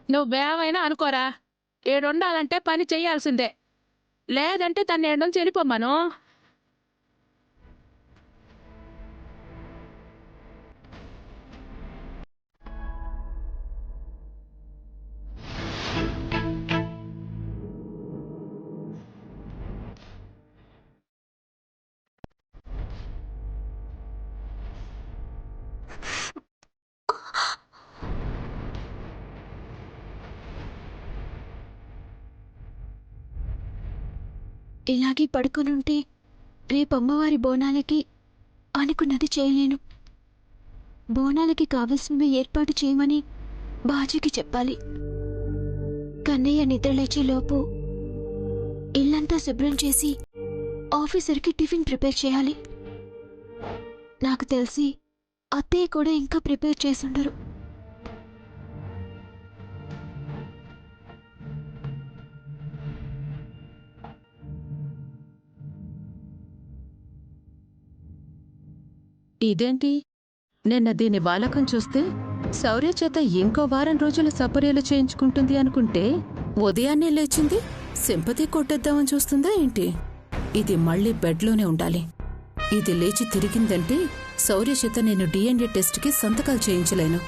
నువ్వేమైనా అనుకోరా, ఈడుండాలంటే పని చెయ్యాల్సిందే. లేదంటే తన్ని ఈడ నుంచి వెళ్ళిపోమ్మను. ఇలాగే పడుకొనుంటే రేపు అమ్మవారి బోనాలకి అనుకున్నది చేయలేను. బోనాలకి కావలసినవి ఏర్పాటు చేయమని బాజీకి చెప్పాలి. కన్నయ్య నిద్రలేచేలోపు ఇల్లంతా శుభ్రం చేసి ఆఫీసర్కి టిఫిన్ ప్రిపేర్ చేయాలి. నాకు తెలిసి అత్తయ్య కూడా ఇంకా ప్రిపేర్ చేసుండరు. ఇదేంటి, నిన్న దీని వాలకం చూస్తే శౌర్య చేత ఇంకో వారం రోజులు సపర్యలు చేయించుకుంటుంది అనుకుంటే ఉదయాన్నే లేచింది సింపతి కొట్టేద్దామని చూస్తుందా ఏంటి? ఇది మళ్ళీ బెడ్లోనే ఉండాలి. ఇది లేచి తిరిగిందంటే శౌర్య చేత నేను డిఎన్ఏ టెస్ట్కి సంతకాలు చేయించలేను.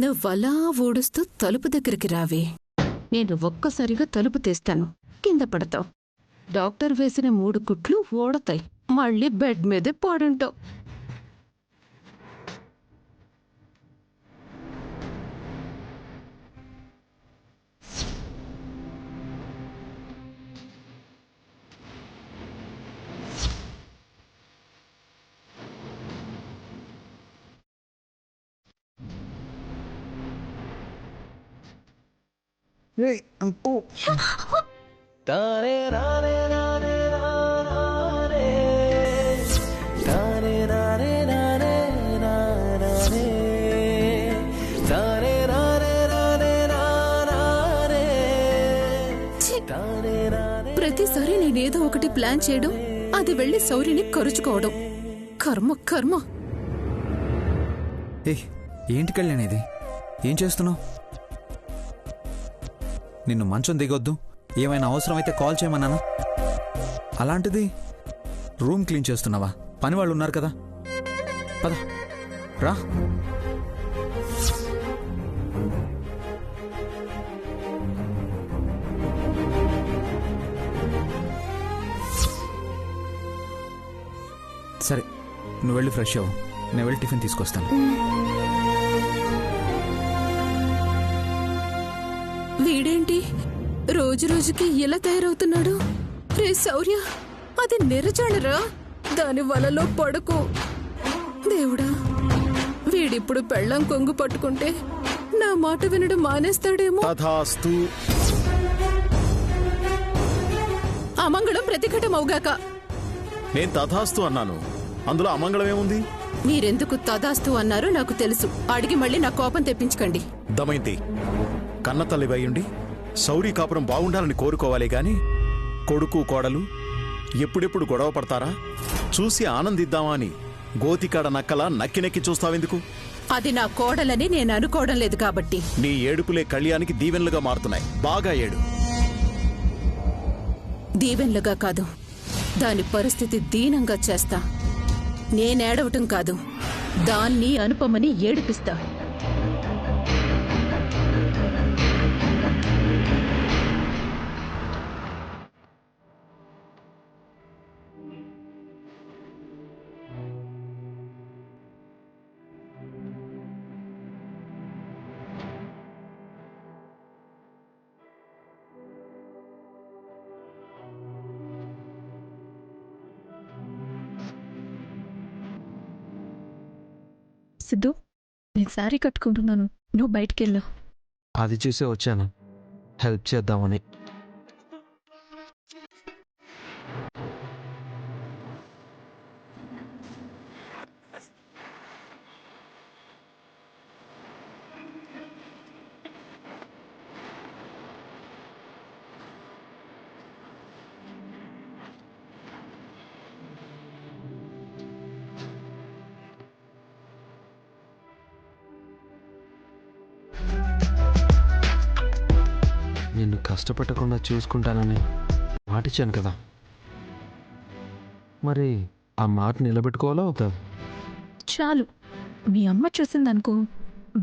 నువ్వలా ఊడుస్తూ తలుపు దగ్గరికి రావే. నేను ఒక్కసారిగా తలుపు తీస్తాను, కింద పడతావు. డాక్టర్ వేసిన 3 కుట్లు ఊడతాయి, మళ్ళీ బెడ్ మీదే పడుంటావు. ప్రతిసారి నేనేదో ఒకటి ప్లాన్ చేయడం, అది వెళ్లి శౌర్యని కరుచుకోవడం. కర్మ కర్మ. ఏంటి కళ్యాణ్ ఇది? ఏం చేస్తున్నావు? నిన్ను మంచం దిగొద్దు, ఏమైనా అవసరమైతే కాల్ చేయమన్నానా? అలాంటిది రూమ్ క్లీన్ చేస్తున్నావా? పని వాళ్ళు ఉన్నారు కదా, పద రా. సరే, నువ్వు వెళ్ళి ఫ్రెష్ అవ్వు, నేను వెళ్ళి టిఫిన్ తీసుకొస్తాను. వీడేంటి రోజు రోజుకి ఇలా తయారవుతున్నాడు? రే శౌర్య, అది నిరజాడరా, దాని వలలో పడుకో. దేవుడా, వీడిప్పుడు పెళ్ళం కొంగు పట్టుకుంటే నా మాట వినడం మానేస్తాడేమో. తథాస్తు. అమంగళం ప్రతిఘటమవుగాక. నేను తథాస్తు అన్నాను, అందులో అమంగళం ఏముంది? మీరెందుకు తదాస్తు అన్నారో నాకు తెలుసు. అడిగి మళ్ళీ నా కోపం తెప్పించకండి. దమయంతి, కన్నతల్లి వయ్యుండి శౌరి కాపురం బాగుండాలని కోరుకోవాలి గాని కొడుకు కోడలు ఎప్పుడెప్పుడు గొడవ పడతారా చూసి ఆనందిద్దామా అని గోతికాడ నక్కలా నక్కి నెక్కి చూస్తావెందుకు? అది నా కోడలని నేను అనుకోవడం లేదు కాబట్టి. నీ ఏడుపులే కళ్యాణికి దీవెనలుగా మారుతున్నాయి. బాగా ఏడు. దీవెన్లుగా కాదు, దాని పరిస్థితి దీనంగా చేస్తా. నేనేడవటం కాదు, దాన్ని అనుపమని ఏడిపిస్తా. సిద్ధు, నేను శారీ కట్టుకుంటున్నాను, నువ్వు బయటికెళ్ళు. అది చూసే వచ్చాను, హెల్ప్ చేద్దామని. కష్టపెట్టకుండా చూసుకుంటానని మాటిచ్చాను కదా. మరి ఆ మాట నిలబెట్టుకోవాలా అవుతా? చాలు, మీ అమ్మ చూసిందనుకో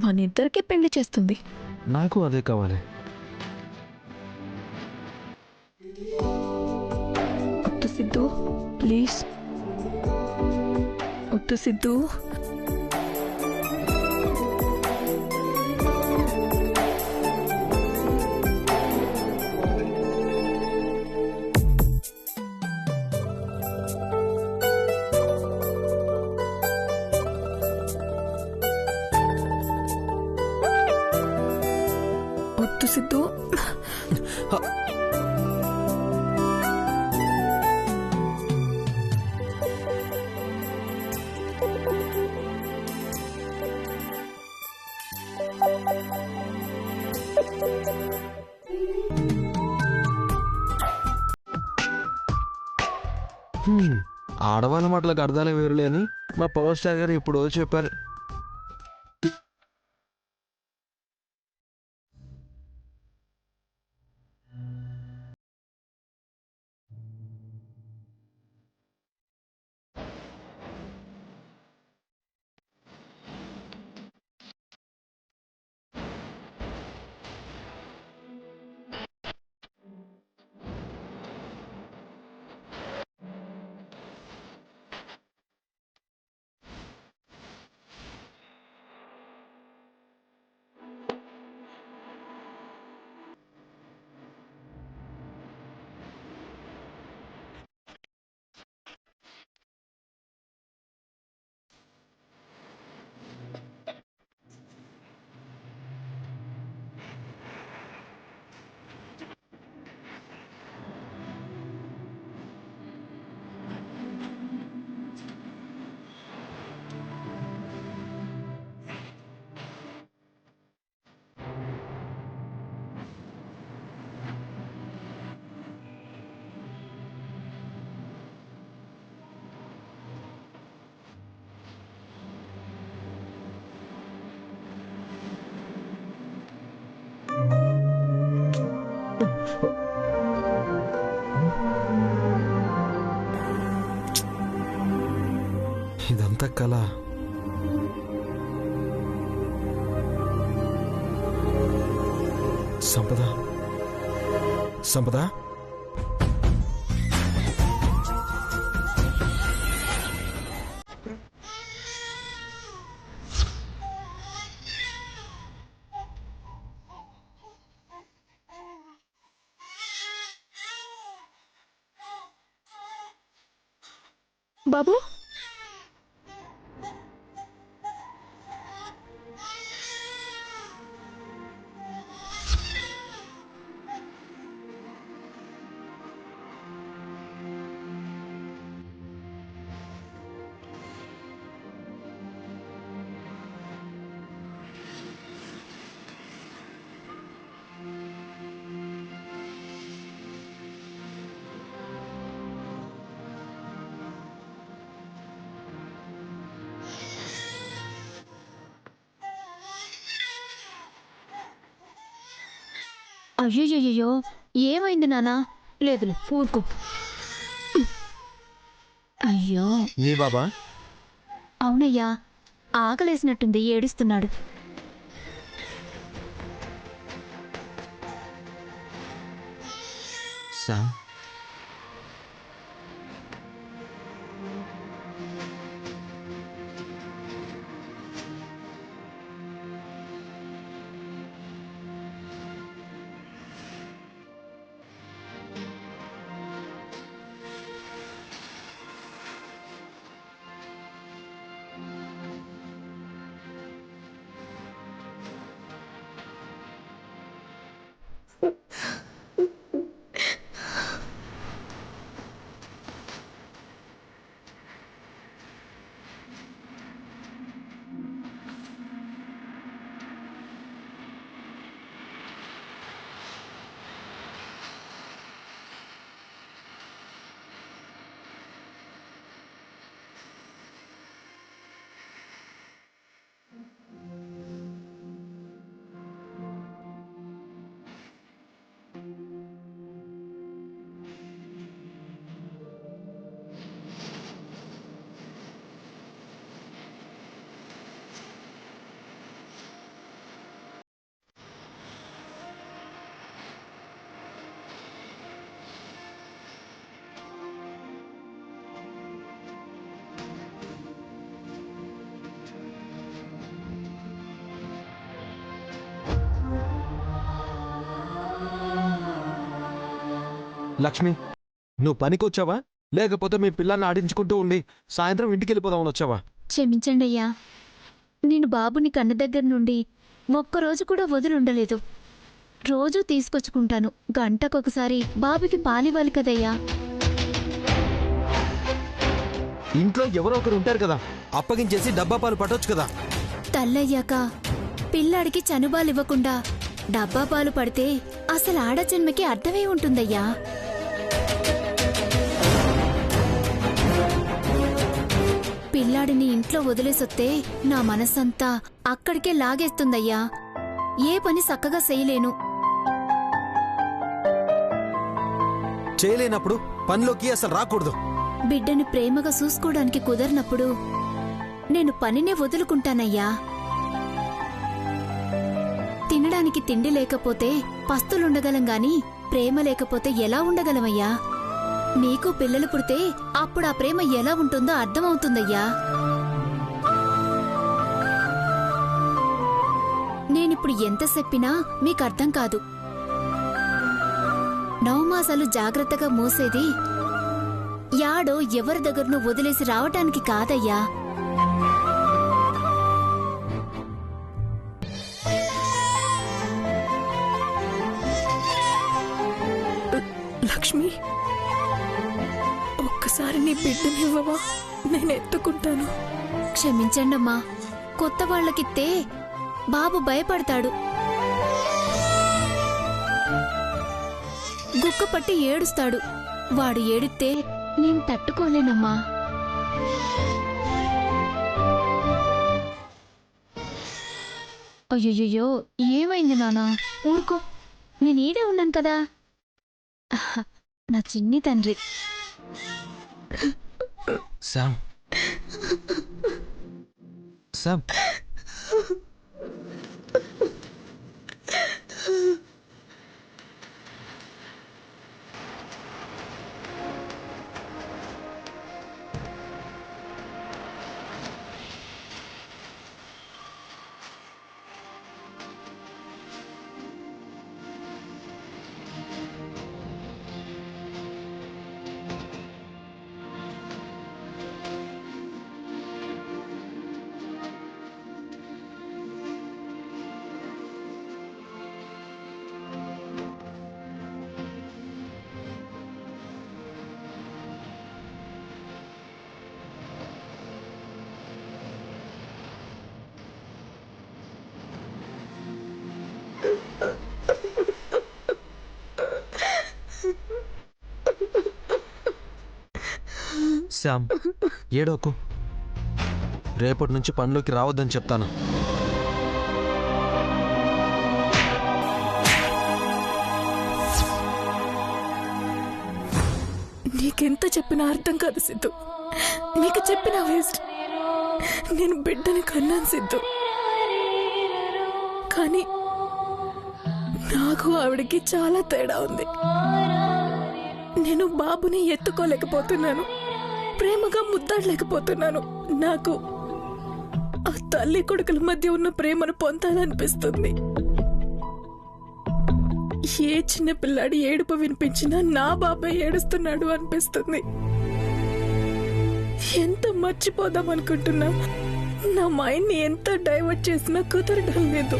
మన ఇద్దరికీ పెళ్లి చేస్తుంది. నాకు అదే కావాలి. వద్దు సిద్ధు, ప్లీజ్ వద్దు సిద్ధు. వద్దు సిద్ధు. ఆడవాళ్ళ మాటలకు అర్థాలే వేరులే అని మా పవర్ స్టార్ గారు ఇప్పుడు చెప్పారు. ఇదంతా కళ. సంపద, సంపద, బాబు, అయ్యయ్యో, ఏమైంది నానా? లేదులే, ఊరుకో. అయ్యో, నీ బాబా? అవునయ్యా, ఆకలేసినట్టుంది, ఏడుస్తున్నాడు. శామ్, లక్ష్మి, నువ్వు పనికి వచ్చావా లేకపోతే మీ పిల్లల్ని ఆడించుకుంటూ ఉండి సాయంత్రం ఇంటికి వెళ్ళిపోదామని వచ్చావా? క్షమించండి అయ్యా, నేను బాబుని కన్న దగ్గర నుండి ఒక్కరోజు కూడా వదిలుండలేదు. రోజూ తీసుకొచ్చుకుంటాను. గంటకొకసారి బాబుకి పాలివ్వాలి కదయ్యా. ఇంట్లో ఎవరో ఒకరు ఉంటారు కదా, అప్పగించేసి డబ్బా పాలు పట్టొచ్చు కదా. తల్లయ్యాక పిల్లాడికి చనుబాలివ్వకుండా డబ్బా పాలు పడితే అసలు ఆడజన్మకి అర్థమే ఉంటుందయ్యా. పిల్లాడిని ఇంట్లో వదిలేసొత్తే నా మనస్సంతా అక్కడికే లాగేస్తుందయ్యా. ఏ పని చక్కగా చేయలేను. చేయలేనప్పుడు పనిలోకి అసలు రాకూడదు. బిడ్డని ప్రేమగా చూసుకోవడానికి కుదరనప్పుడు నేను పనినే వదులుకుంటానయ్యా. తినడానికి తిండి లేకపోతే పస్తులుండగలం గాని ప్రేమ లేకపోతే ఎలా ఉండగలమయ్యా? మీకు పిల్లలు పుడితే అప్పుడు ఆ ప్రేమ ఎలా ఉంటుందో అర్థమవుతుందయ్యా. నేనిప్పుడు ఎంత చెప్పినా మీకు అర్థం కాదు. 9 మాసాలు జాగ్రత్తగా మోసేది యాడో ఎవరి దగ్గరను వదిలేసి రావటానికి కాదయ్యా. లక్ష్మి, ఒక్కసారి నీ బిడ్డనివ్వవా? నేను ఎత్తుకుంటాను. క్షమించండమ్మా, కొత్త వాళ్ళకిత్తే బాబు భయపడతాడు. గుక్క పట్టి ఏడుస్తాడు. వాడు ఏడితే నేను తట్టుకోలేనమ్మా. అయ్యయ్యో, ఏమైంది నానా? ఊరుకో, నేను ఈడే ఉన్నాను కదా. నా చిన్ని తండ్రి. శామ్, శామ్, శామ్, ఏడోకు. రేపటి నుంచి పనిలోకి రావద్దని చెప్తాను. నీకెంత చెప్పినా అర్థం కాదు సిద్ధు. నీకు చెప్పిన వేస్ట్. నేను బిడ్డని కన్నాను సిద్ధు, కానీ నాకు ఆవిడకి చాలా తేడా ఉంది. నేను బాబుని ఎత్తుకోలేకపోతున్నాను, ప్రేమగా ముద్దాడలేకపోతున్నాను. నాకు ఆ తల్లి కొడుకుల మధ్య ఉన్న ప్రేమను పొందాలనిపిస్తుంది. ఏ చిన్న పిల్లాడి ఏడుపు వినిపించినా నా బాబాయ్ ఏడుస్తున్నాడు అనిపిస్తుంది. ఎంత మర్చిపోదాం అనుకుంటున్నా, నా మైండ్ని ఎంత డైవర్ట్ చేసినా కుదరడం లేదు.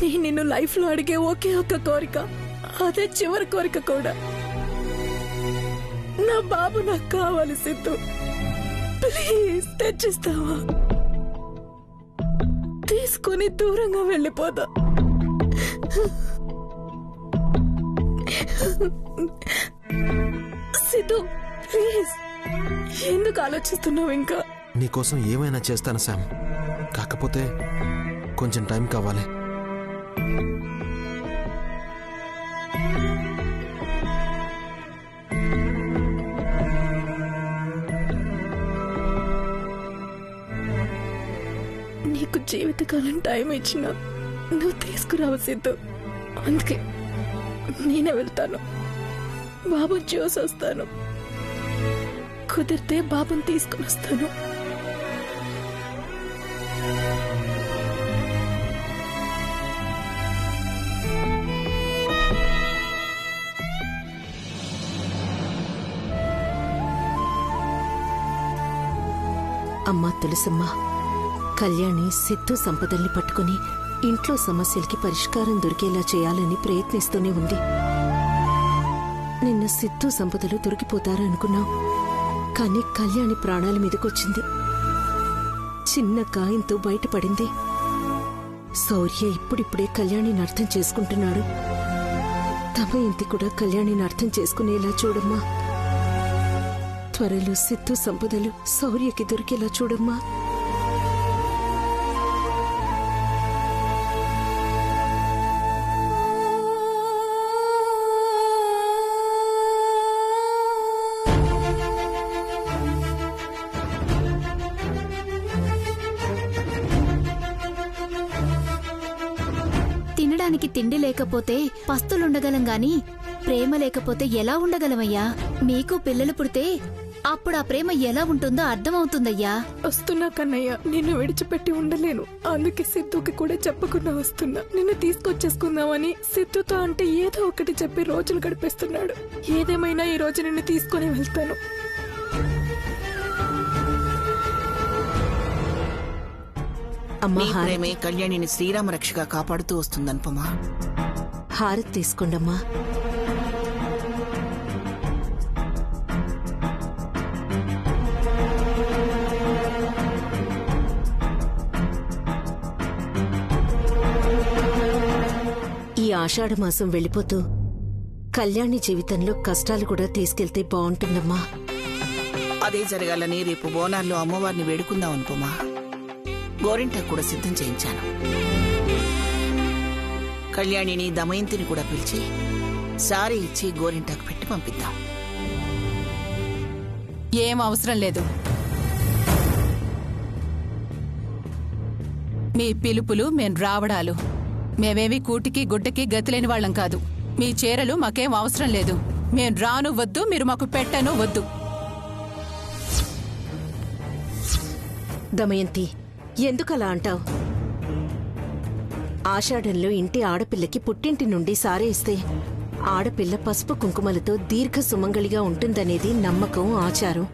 నేను నిన్ను లైఫ్లో అడిగే ఒకే ఒక కోరిక, అదే చివరి కోరిక కూడా. నా బాబు నాకు కావాలి సిద్ధు. ప్లీజ్ తెచ్చిస్తావా? తీసుకుని దూరంగా వెళ్ళిపోదా. సిద్ధు ప్లీజ్, ఎందుకు ఆలోచిస్తున్నావు ఇంకా? నీకోసం ఏమైనా చేస్తాను శామ్, కాకపోతే కొంచెం టైం కావాలి. నీకు జీవితకాలం టైం ఇచ్చినా నువ్వు తీసుకురావు సిద్ధు. అందుకే నేనే వెళ్తాను, బాబుని చూసి వస్తాను. కుదిరితే బాబుని తీసుకుని వస్తాను. అమ్మా తులసమ్మ, కళ్యాణి సిద్ధు సంపదల్ని పట్టుకుని ఇంట్లో సమస్యలకి పరిష్కారం దొరికేలా చేయాలని ప్రయత్నిస్తూనే ఉంది. నిన్న సిద్ధు సంపదలు దొరికిపోతారనుకున్నాం, కానీ కళ్యాణి ప్రాణాల మీదకొచ్చింది. చిన్న గాయంతో బయటపడింది. శౌర్య ఇప్పుడిప్పుడే కళ్యాణిని అర్థం చేసుకుంటున్నాడు. దమయంతి కూడా కళ్యాణిని అర్థం చేసుకునేలా చూడమ్మా. త్వరలో సిద్ధు సంపదలు శౌర్యకి దొరికేలా చూడమ్మా. తినడానికి తిండి లేకపోతే పస్తులుండగలం గాని ప్రేమ లేకపోతే ఎలా ఉండగలమయ్యా? మీకు పిల్లలు పుడితే అప్పుడు ఆ ప్రేమ ఎలా ఉంటుందో అర్థమవుతుందయ్యా. వస్తున్నా కన్నయ్య, నిన్ను విడిచిపెట్టి ఉండలేను. అందుకే సిద్ధుకి కూడా చెప్పకుండా వస్తున్నా. నిన్ను తీసుకొచ్చేసుకుందామని సిద్ధుతో అంటే ఏదో ఒకటి చెప్పి రోజులు గడిపేస్తున్నాడు. ఏదేమైనా ఈ రోజు నిన్ను తీసుకుని వెళ్తాను. అమ్మా నీ ప్రేమే కళ్యాణిని శ్రీరామ రక్షగా కాపాడుతూ వస్తుందనుపమా. హారతి తీసుకోండమ్మా. ఈ ఆషాఢమాసం వెళ్ళిపోతూ కళ్యాణి జీవితంలో కష్టాలు కూడా తీసుకెళ్తే బాగుంటుందమ్మా. అదే జరగాలని రేపు బోనాల్లో అమ్మవారిని వేడుకుందాం అనుపమా. గోరింటాకు కూడా సిద్ధం చేయించాను. కళ్యాణిని దమయంతిని కూడా పిలిచి సారీ ఇచ్చి గోరింటాకు పెట్టి పంపిద్దాం. ఏం అవసరం లేదు. మీ పిలుపులు మేం రావడాలు. మేమేవి కూటికి గుడ్డకి గతిలేని వాళ్ళం కాదు. మీ చీరలు మాకేం అవసరం లేదు. మేం రాను వద్దు, మీరు మాకు పెట్టను వద్దు. దమయంతి, ఎందుకలా అంటావు? ఆషాఢంలో ఇంటి ఆడపిల్లకి పుట్టింటి నుండి సారే ఇస్తే ఆడపిల్ల పసుపు కుంకుమలతో దీర్ఘ సుమంగళిగా ఉంటుందనేది నమ్మకం, ఆచారం.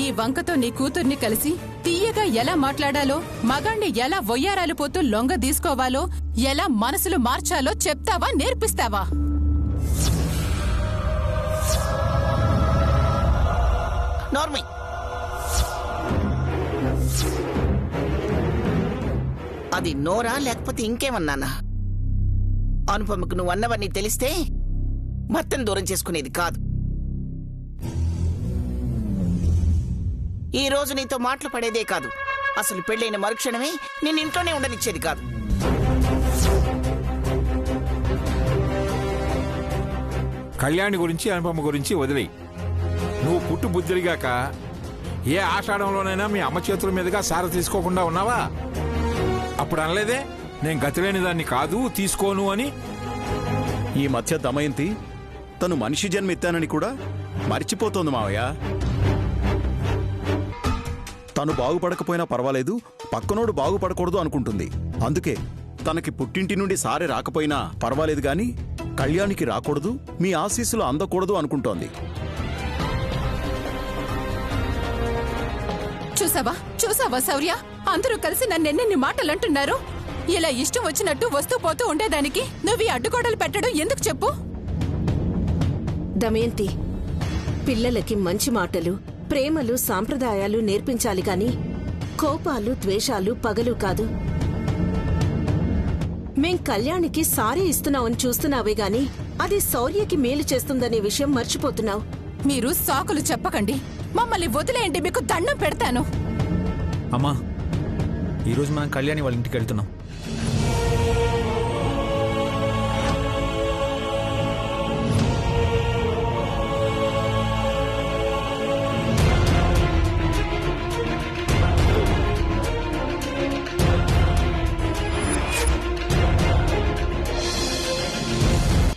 ఈ వంకతో నీ కూతుర్ని కలిసి తీయగా ఎలా మాట్లాడాలో, మగాణ్ణి ఎలా వయ్యారాలు పోతూ లొంగ తీసుకోవాలో, ఎలా మనసులు మార్చాలో చెప్తావా, నేర్పిస్తావా? నార్మల్. అది నోరా లేకపోతే ఇంకేమన్నానా? అనుపమకు నువ్వు అన్నవన్నీ తెలిస్తే మొత్తం దూరం చేసుకునేది కాదు. ఈ రోజు నీతో మాటలు పడేదే కాదు, అసలు పెళ్ళైన మరుక్షణమే నేను ఇంట్లోనే ఉండనిచ్చేది కాదు. కళ్యాణి గురించి అనుపమ గురించి వదిలేయి. నువ్వు పుట్టు బుద్ధిరిగాక ఏ ఆషాఢంలోనైనా మీ అమ్మ చేతుల మీదుగా సార తీసుకోకుండా ఉన్నావా? అప్పుడు అనలేదే నేను గతిలేని దాన్ని కాదు, తీసుకోను అని. ఈ మధ్య దమయంతి తను మనిషి జన్మెత్తానని కూడా మర్చిపోతోంది మావయ్య. తను బాగుపడకపోయినా పర్వాలేదు, పక్కనోడు బాగుపడకూడదు అనుకుంటుంది. అందుకే తనకి పుట్టింటి నుండి సారే రాకపోయినా పర్వాలేదు గాని కళ్యాణికి రాకూడదు, మీ ఆశీస్సులు అందకూడదు అనుకుంటోంది. చూసావా శౌర్య, అందరూ కలిసి నన్నెన్నెన్ని మాటలంటున్నారు. ఇలా ఇష్టం వచ్చినట్టు వస్తూ పోతూ ఉండేదానికి నువ్వు ఈ అడ్డుగోడలు పెట్టడం ఎందుకు చెప్పు? దమయంతి, పిల్లలకి మంచి మాటలు, ప్రేమలు, సాంప్రదాయాలు నేర్పించాలి గాని కోపాలు, ద్వేషాలు, పగలు కాదు. మేం కళ్యాణికి సారీ ఇస్తున్నామని చూస్తున్నావే గాని అది శౌర్యకి మేలు చేస్తుందనే విషయం మర్చిపోతున్నావు. మీరు సాకులు చెప్పకండి. మమ్మల్ని వదిలేయండి, మీకు దండం పెడతాను. అమ్మా, ఈరోజు మనం కళ్యాణి వాళ్ళ ఇంటికి వెళ్తున్నాం.